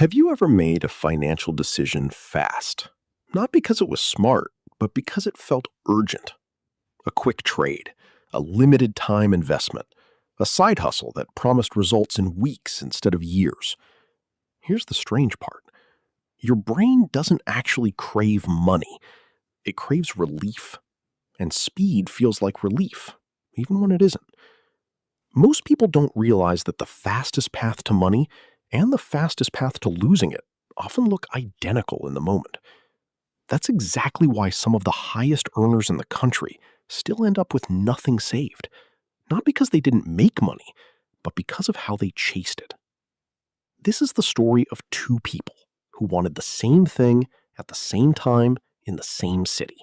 Have you ever made a financial decision fast? Not because it was smart, but because it felt urgent. A quick trade, a limited time investment, a side hustle that promised results in weeks instead of years. Here's the strange part. Your brain doesn't actually crave money. It craves relief. And speed feels like relief, even when it isn't. Most people don't realize that the fastest path to money and the fastest path to losing it often look identical in the moment. That's exactly why some of the highest earners in the country still end up with nothing saved. Not because they didn't make money, but because of how they chased it. This is the story of two people who wanted the same thing at the same time in the same city.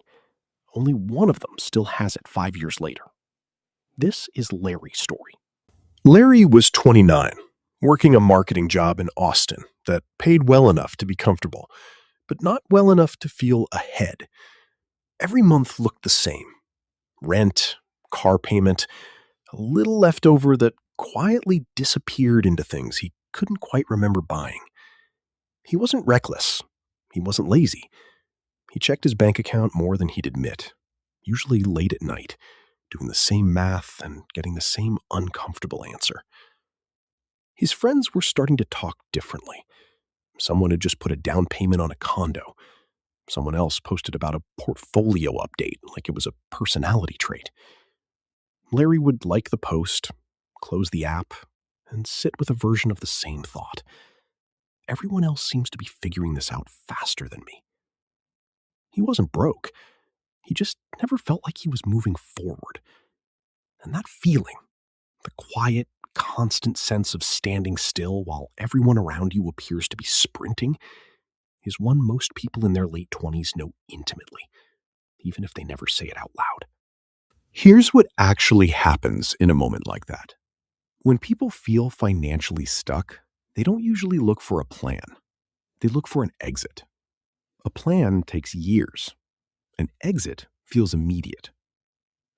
Only one of them still has it 5 years later. This is Larry's story. Larry was 29, working a marketing job in Austin that paid well enough to be comfortable, but not well enough to feel ahead. Every month looked the same. Rent, car payment, a little left over that quietly disappeared into things he couldn't quite remember buying. He wasn't reckless. He wasn't lazy. He checked his bank account more than he'd admit, usually late at night, doing the same math and getting the same uncomfortable answer. His friends were starting to talk differently. Someone had just put a down payment on a condo. Someone else posted about a portfolio update like it was a personality trait. Larry would like the post, close the app, and sit with a version of the same thought. Everyone else seems to be figuring this out faster than me. He wasn't broke. He just never felt like he was moving forward. And that feeling, the quiet, constant sense of standing still while everyone around you appears to be sprinting, is one most people in their late 20s know intimately, even if they never say it out loud. Here's what actually happens in a moment like that. When people feel financially stuck, they don't usually look for a plan. They look for an exit. A plan takes years. An exit feels immediate.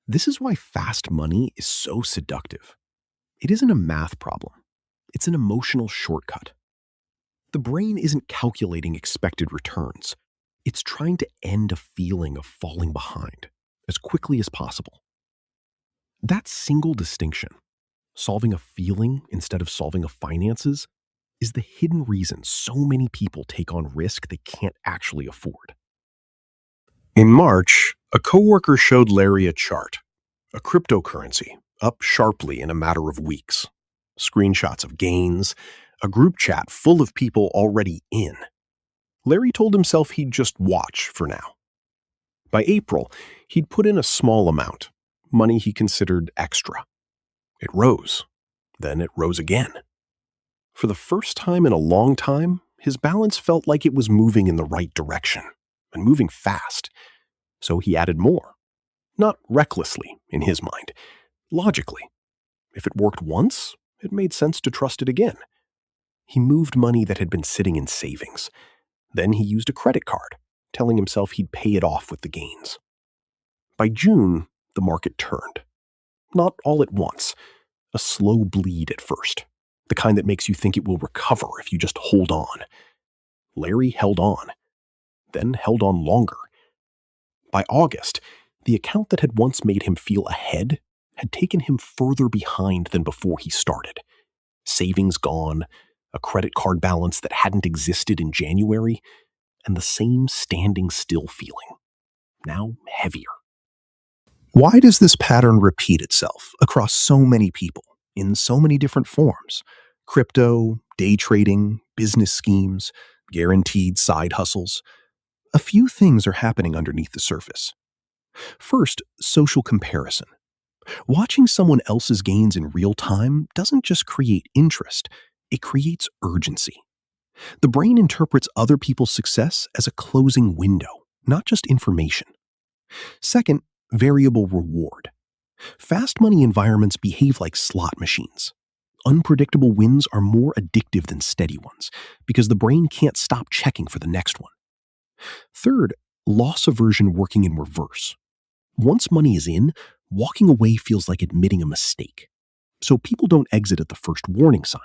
This is why fast money is so seductive. It isn't a math problem. It's an emotional shortcut. The brain isn't calculating expected returns. It's trying to end a feeling of falling behind as quickly as possible. That single distinction, solving a feeling instead of solving a finances, is the hidden reason so many people take on risk they can't actually afford. In March, a coworker showed Larry a chart, a cryptocurrency, up sharply in a matter of weeks. Screenshots of gains, a group chat full of people already in. Larry told himself he'd just watch for now. By April, he'd put in a small amount, money he considered extra. It rose. Then it rose again. For the first time in a long time, his balance felt like it was moving in the right direction, and moving fast. So he added more. Not recklessly, in his mind. Logically. If it worked once, it made sense to trust it again. He moved money that had been sitting in savings. Then he used a credit card, telling himself he'd pay it off with the gains. By June, the market turned. Not all at once. A slow bleed at first. The kind that makes you think it will recover if you just hold on. Larry held on. Then held on longer. By August, the account that had once made him feel ahead had taken him further behind than before he started. Savings gone, a credit card balance that hadn't existed in January, and the same standing still feeling, now heavier. Why does this pattern repeat itself across so many people, in so many different forms? Crypto, day trading, business schemes, guaranteed side hustles. A few things are happening underneath the surface. First, social comparison. Watching someone else's gains in real time doesn't just create interest, it creates urgency. The brain interprets other people's success as a closing window, not just information. Second, variable reward. Fast money environments behave like slot machines. Unpredictable wins are more addictive than steady ones because the brain can't stop checking for the next one. Third, loss aversion working in reverse. Once money is in, walking away feels like admitting a mistake. So people don't exit at the first warning sign.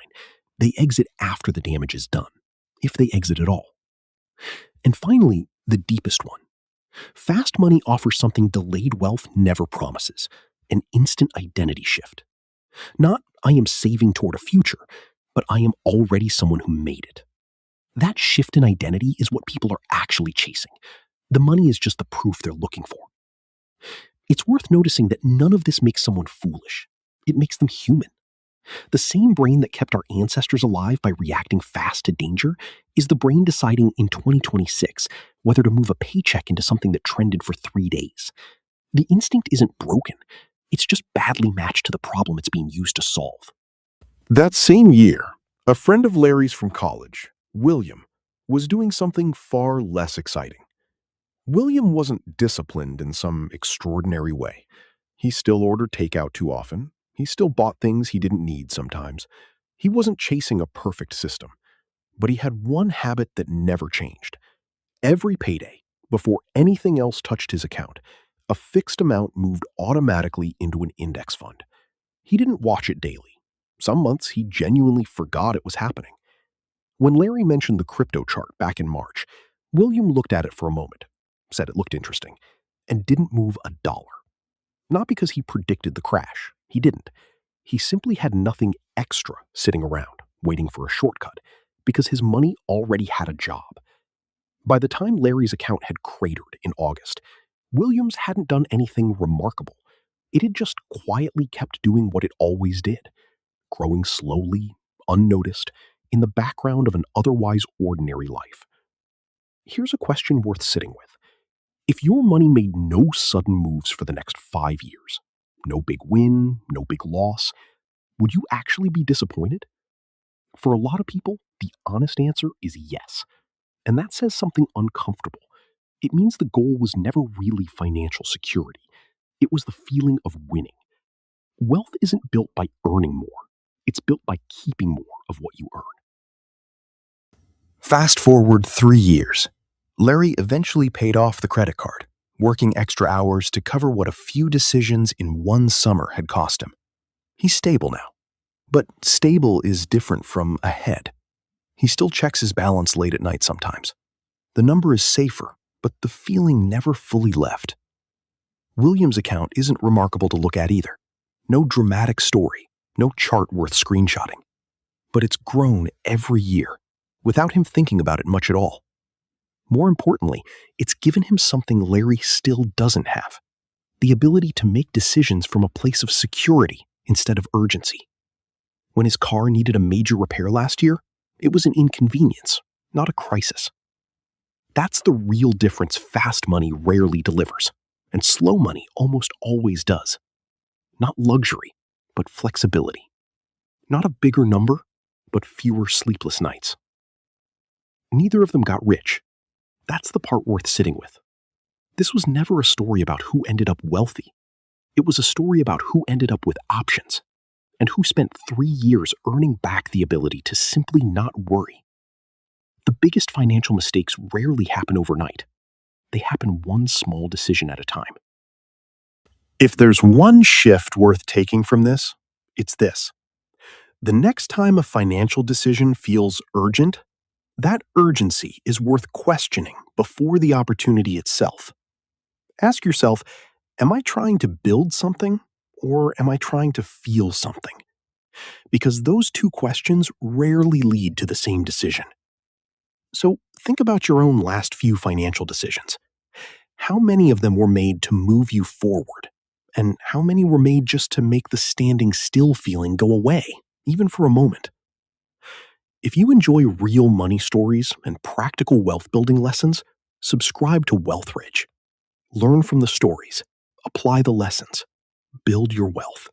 They exit after the damage is done. if they exit at all. And finally, the deepest one. Fast money offers something delayed wealth never promises: an instant identity shift. Not, I am saving toward a future, but I am already someone who made it. That shift in identity is what people are actually chasing. The money is just the proof they're looking for. It's worth noticing that none of this makes someone foolish. It makes them human. The same brain that kept our ancestors alive by reacting fast to danger is the brain deciding in 2026 whether to move a paycheck into something that trended for 3 days. The instinct isn't broken. It's just badly matched to the problem it's being used to solve. That same year, a friend of Larry's from college, William, was doing something far less exciting. William wasn't disciplined in some extraordinary way. He still ordered takeout too often. He still bought things he didn't need sometimes. He wasn't chasing a perfect system. But he had one habit that never changed. Every payday, before anything else touched his account, a fixed amount moved automatically into an index fund. He didn't watch it daily. Some months he genuinely forgot it was happening. When Larry mentioned the crypto chart back in March, William looked at it for a moment, said it looked interesting, and didn't move a dollar. Not because he predicted the crash. He didn't. He simply had nothing extra sitting around, waiting for a shortcut, because his money already had a job. By the time Larry's account had cratered in August, Williams hadn't done anything remarkable. It had just quietly kept doing what it always did, growing slowly, unnoticed, in the background of an otherwise ordinary life. Here's a question worth sitting with. If your money made no sudden moves for the next 5 years, no big win, no big loss, would you actually be disappointed? For a lot of people, the honest answer is yes. And that says something uncomfortable. It means the goal was never really financial security. It was the feeling of winning. Wealth isn't built by earning more. It's built by keeping more of what you earn. Fast forward 3 years. Larry eventually paid off the credit card, working extra hours to cover what a few decisions in one summer had cost him. He's stable now. But stable is different from ahead. He still checks his balance late at night sometimes. The number is safer, but the feeling never fully left. William's account isn't remarkable to look at either. No dramatic story, no chart worth screenshotting. But it's grown every year, without him thinking about it much at all. More importantly, it's given him something Larry still doesn't have: the ability to make decisions from a place of security instead of urgency. When his car needed a major repair last year, it was an inconvenience, not a crisis. That's the real difference fast money rarely delivers, and slow money almost always does. Not luxury, but flexibility. Not a bigger number, but fewer sleepless nights. Neither of them got rich. That's the part worth sitting with. This was never a story about who ended up wealthy. It was a story about who ended up with options, and who spent 3 years earning back the ability to simply not worry. The biggest financial mistakes rarely happen overnight. They happen one small decision at a time. If there's one shift worth taking from this, it's this. The next time a financial decision feels urgent, that urgency is worth questioning before the opportunity itself. Ask yourself, am I trying to build something, or am I trying to feel something? Because those two questions rarely lead to the same decision. So think about your own last few financial decisions. How many of them were made to move you forward? And how many were made just to make the standing still feeling go away, even for a moment? If you enjoy real money stories and practical wealth building lessons, subscribe to Wealth Ridge. Learn from the stories, apply the lessons, build your wealth.